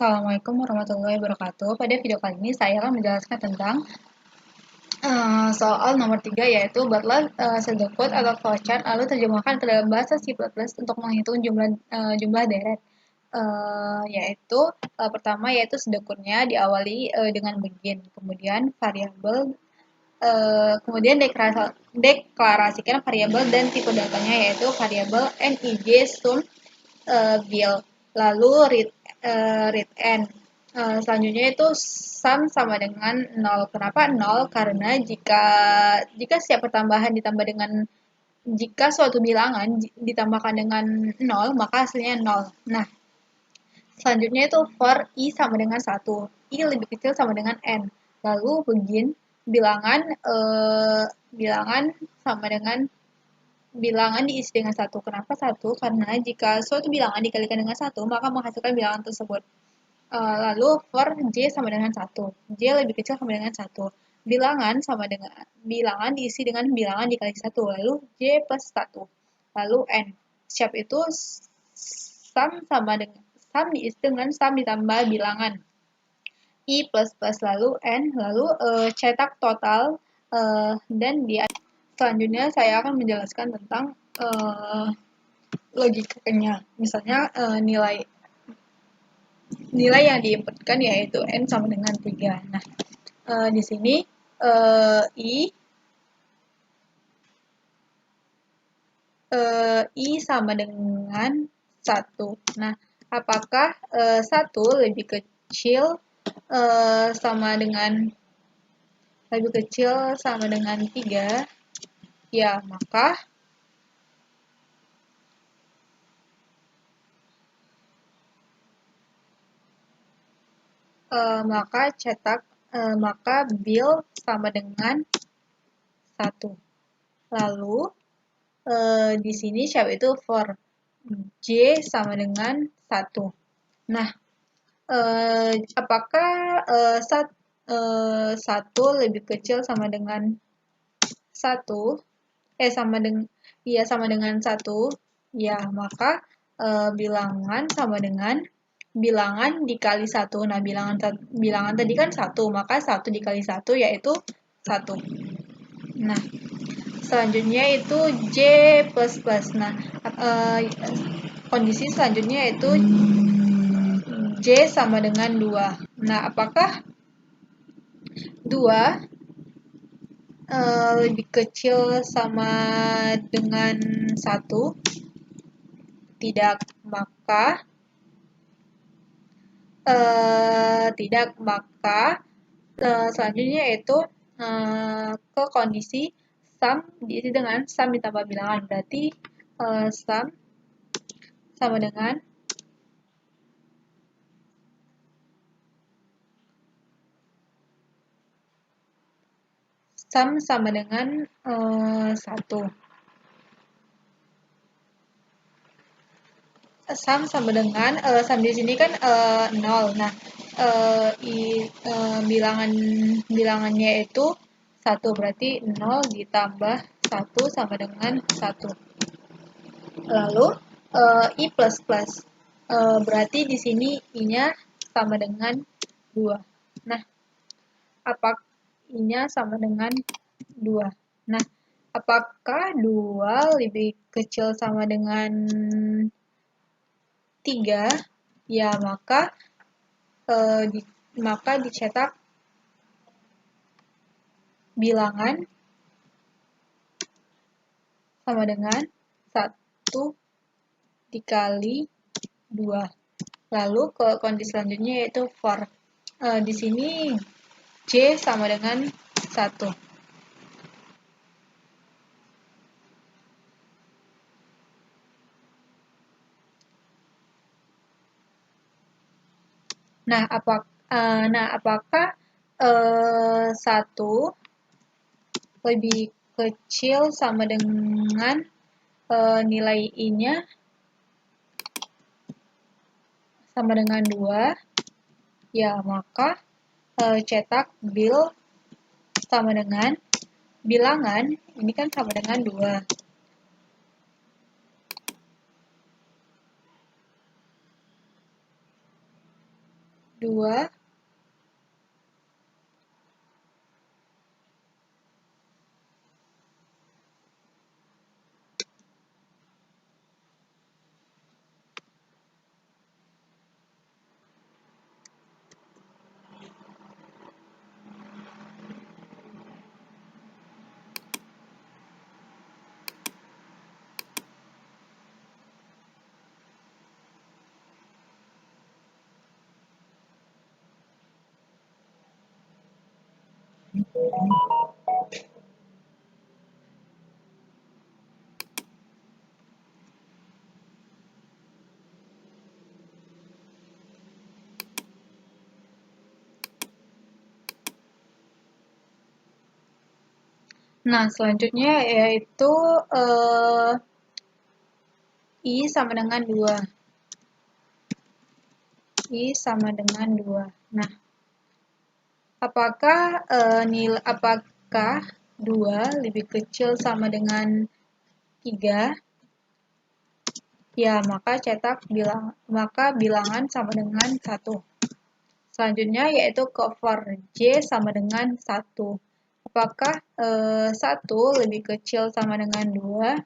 Assalamualaikum warahmatullahi wabarakatuh. Pada video kali ini saya akan menjelaskan tentang soal nomor 3, yaitu buatlah pseudocode atau flowchart lalu terjemahkan ke dalam bahasa C++ untuk menghitung jumlah deret. Pertama yaitu pseudocode-nya diawali dengan begin, kemudian variabel, kemudian deklarasikan variabel dan tipe datanya, yaitu variabel nij sum bil, lalu readN. Selanjutnya itu sum sama dengan 0. Kenapa 0? Karena jika setiap pertambahan ditambah dengan jika suatu bilangan ditambahkan dengan 0, maka hasilnya 0. Nah, selanjutnya itu for i sama dengan 1. I lebih kecil sama dengan n. Lalu begin bilangan sama dengan bilangan diisi dengan 1. Kenapa 1? Karena jika suatu bilangan dikalikan dengan 1, maka menghasilkan bilangan tersebut. Lalu for j sama dengan 1. J lebih kecil sama dengan 1. Bilangan diisi dengan bilangan dikali 1. Lalu j plus 1. Lalu n. Siap itu sum diisi dengan sum ditambah bilangan i plus plus lalu n, lalu cetak total, dan selanjutnya saya akan menjelaskan tentang logikanya. Misalnya nilai yang diinputkan yaitu n sama dengan 3. Nah, di sini i sama dengan 1. Nah, apakah 1 lebih kecil sama dengan 3? Ya, maka bil sama dengan 1. Lalu di sini siapa itu for j sama dengan 1. Nah, apakah 1 lebih kecil sama dengan 1? Sama dengan 1. Ya, maka bilangan sama dengan bilangan dikali 1. Nah, bilangan tadi kan 1, maka 1 dikali 1 yaitu 1. Nah, selanjutnya itu j plus plus. Nah, kondisi selanjutnya yaitu j sama dengan 2. Nah, apakah 2 lebih kecil sama dengan 1? Tidak, maka selanjutnya yaitu ke kondisi sum diisi dengan sum ditambah bilangan. Berarti sum sama dengan sum sama dengan 1. Sum sama dengan sum di sini kan 0. Nah, bilangannya itu 1, berarti 0 ditambah 1 sama dengan 1. Lalu i plus plus, berarti di sini i-nya sama dengan 2. Nah, i-nya sama dengan 2. Nah, apakah 2 lebih kecil sama dengan 3? Ya, maka dicetak bilangan sama dengan 1 dikali 2. Lalu ke kondisi selanjutnya yaitu for. Di sini j sama dengan 1. Nah, apakah 1 lebih kecil sama dengan nilai i-nya sama dengan 2? Ya, maka cetak bil sama dengan bilangan, ini kan sama dengan 2. 2. Nah, selanjutnya yaitu I sama dengan 2. I sama dengan 2. Nah, apakah 2 lebih kecil sama dengan 3? Ya, maka bilangan sama dengan 1. Selanjutnya yaitu cover J sama dengan 1. Apakah 1 lebih kecil sama dengan 2?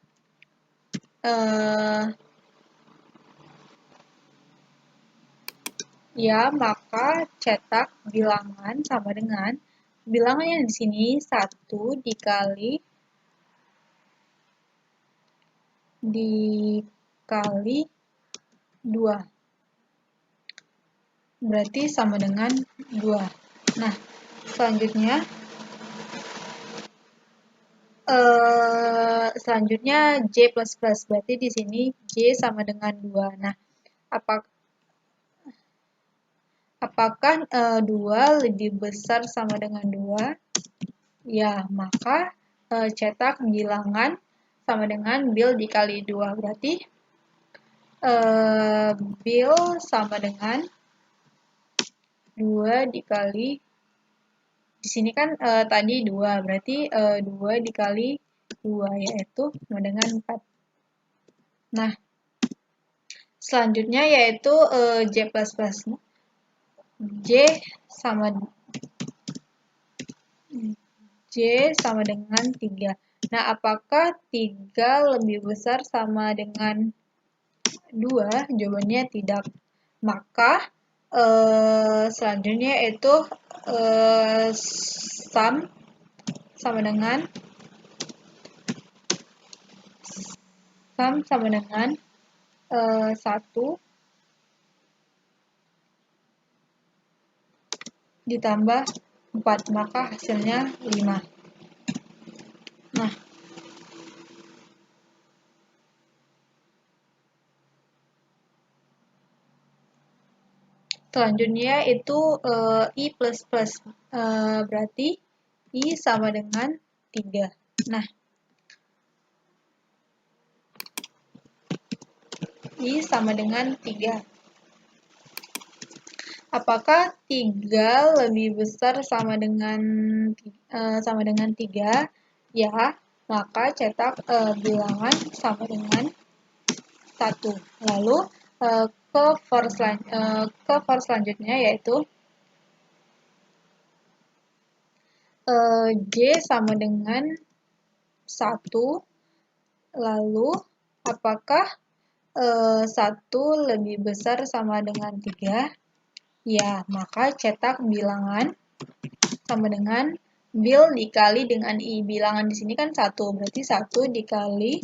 Ya, maka cetak bilangan sama dengan bilangan yang di sini 1 dikali 2. Berarti sama dengan 2. Nah, selanjutnya J plus plus. Berarti di sini J sama dengan 2. Nah, apakah 2 lebih besar sama dengan 2? Ya, maka cetak bilangan sama dengan bil dikali 2. Berarti bil sama dengan 2 dikali, di sini kan tadi 2, berarti 2 dikali 2 yaitu sama dengan 4. Nah, selanjutnya yaitu J plus plus. J sama dengan 3. Nah, apakah 3 lebih besar sama dengan 2? Jawabannya tidak. Maka selanjutnya itu sum sama dengan 1 ditambah 4, maka hasilnya 5. Nah, selanjutnya itu I plus plus, berarti I sama dengan 3. Nah, I sama dengan 3. Apakah 3 lebih besar sama dengan 3? Ya, maka cetak bilangan sama dengan 1. Lalu ke for selanjutnya yaitu J sama dengan 1. Lalu apakah 1 lebih besar sama dengan 3? Ya, maka cetak bilangan sama dengan bil dikali dengan I. Bilangan di sini kan 1, berarti 1 dikali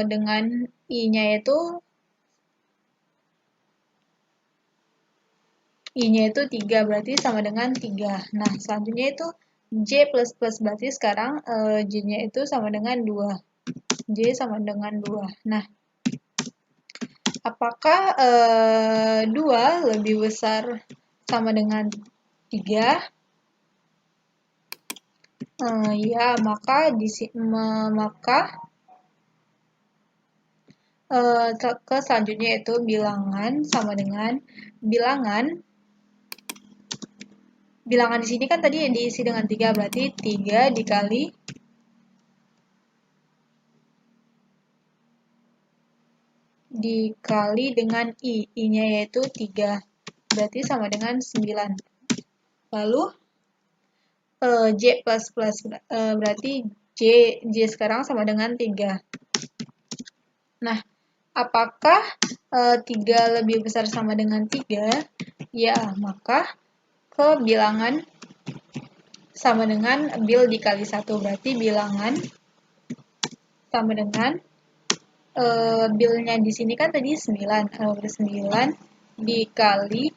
dengan I-nya itu 3, berarti sama dengan 3. Nah, selanjutnya itu J plus plus, berarti sekarang J-nya itu sama dengan 2. J sama dengan 2. Nah, apakah 2 lebih besar sama dengan 3? Ya, maka ke selanjutnya itu bilangan sama dengan bilangan di sini kan tadi diisi dengan 3, berarti 3 dikali dengan I. I-nya yaitu 3. berarti sama dengan 9. Lalu J berarti J sekarang sama dengan 3. Nah, apakah 3 lebih besar sama dengan 3? Ya, maka ke bilangan sama dengan bil dikali 1. Berarti bilangan sama dengan bilnya di sini kan tadi 9. 9 dikali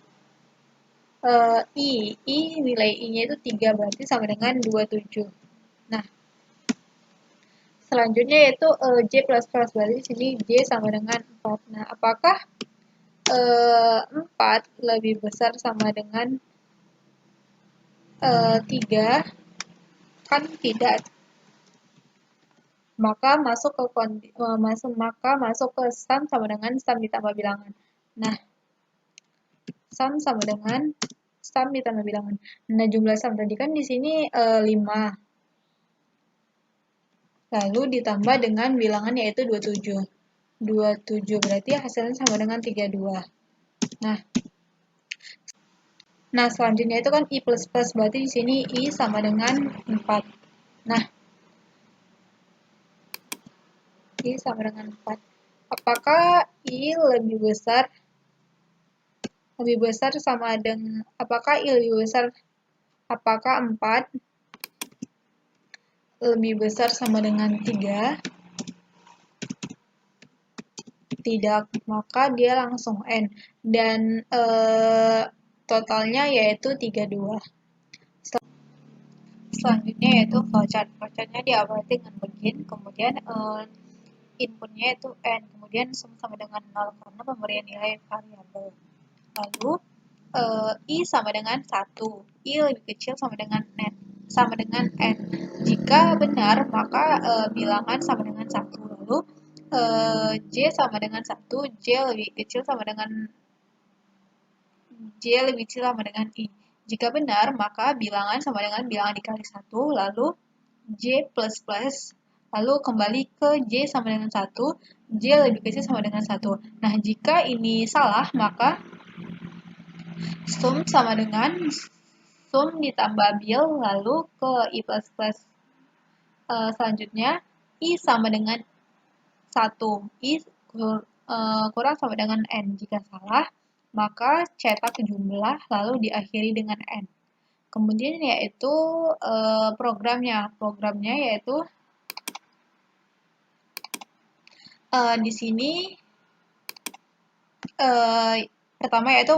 I nilai I-nya itu 3, berarti sama dengan 27. Nah, selanjutnya yaitu J berarti di sini J sama dengan 4. Nah, apakah 4 lebih besar sama dengan 3? Kan tidak. Maka masuk ke sum sama dengan sum ditambah bilangan. Nah, sum sama dengan sum ditambah bilangan. Nah, jumlah sum tadi kan di sini 5. Lalu ditambah dengan bilangan yaitu 27. 27 berarti hasilnya sama dengan 32. Nah, selanjutnya itu kan I plus plus, berarti di sini I sama dengan 4. Nah, I sama dengan 4. Apakah I lebih besar sama dengan, apakah I lebih besar, apakah 4 lebih besar sama dengan 3? Tidak, maka dia langsung N. Dan totalnya yaitu 32. Selanjutnya yaitu flowchart. Flowchartnya diawali dengan begin, kemudian inputnya itu N, kemudian sum sama dengan 0 karena pemberian nilai variabel. Lalu I sama dengan 1, I lebih kecil sama dengan N. Jika benar, maka bilangan sama dengan 1. Lalu J sama dengan 1, J lebih kecil sama dengan I. Jika benar, maka bilangan sama dengan bilangan dikali 1, lalu J plus plus, lalu kembali ke J sama dengan 1, J lebih kecil sama dengan 1. Nah, jika ini salah, maka sum sama dengan sum ditambah bil, lalu ke I plus plus. Selanjutnya, I sama dengan 1, I kurang sama dengan N. Jika salah, maka cetak jumlah, lalu diakhiri dengan N. Kemudian yaitu programnya yaitu di sini pertama yaitu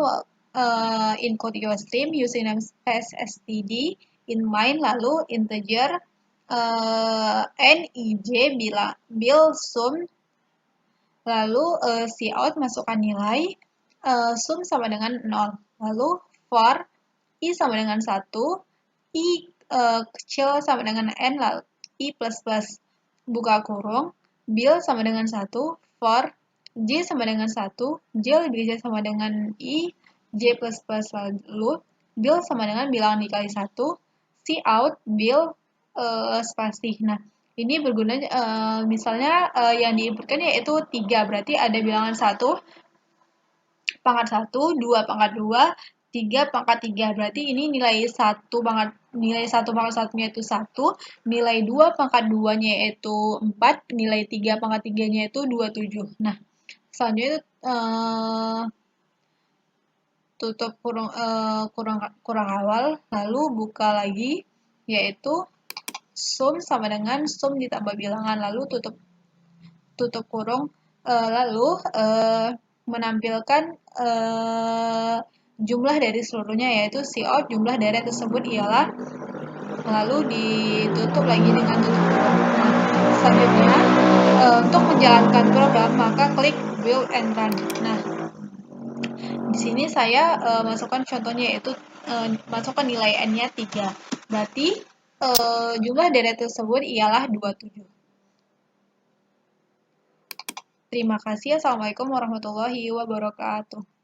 encode your stream using namespace std in main, lalu integer nij bil sum, lalu cout masukkan nilai sum sama dengan 0, lalu for I sama dengan 1, I kecil sama dengan N, lalu I plus plus, buka kurung, bil sama dengan 1, for J sama dengan 1, J lebih kecil sama dengan I, J plus plus, lalu bil sama dengan bilangan dikali 1, cout, bil, spasi. Nah, ini berguna misalnya yang diinputkan yaitu 3, berarti ada bilangan 1, pangkat 1, 2 pangkat 2, 3 pangkat 3. Berarti ini nilai 1 pangkat 1-nya itu 1, nilai 2 pangkat 2-nya yaitu 4, nilai 3 pangkat 3-nya itu 27. Nah, selanjutnya itu tutup kurang awal, lalu buka lagi, yaitu sum sama dengan sum ditambah bilangan, lalu tutup kurung, lalu menampilkan jumlah dari seluruhnya, yaitu cout jumlah dari tersebut ialah, lalu ditutup lagi dengan tutup kurung. Nah, selanjutnya untuk menjalankan program maka klik build and run. Nah, di sini saya masukkan contohnya, yaitu masukkan nilai n-nya 3. Berarti jumlah dari tersebut ialah 27. Terima kasih. Assalamualaikum warahmatullahi wabarakatuh.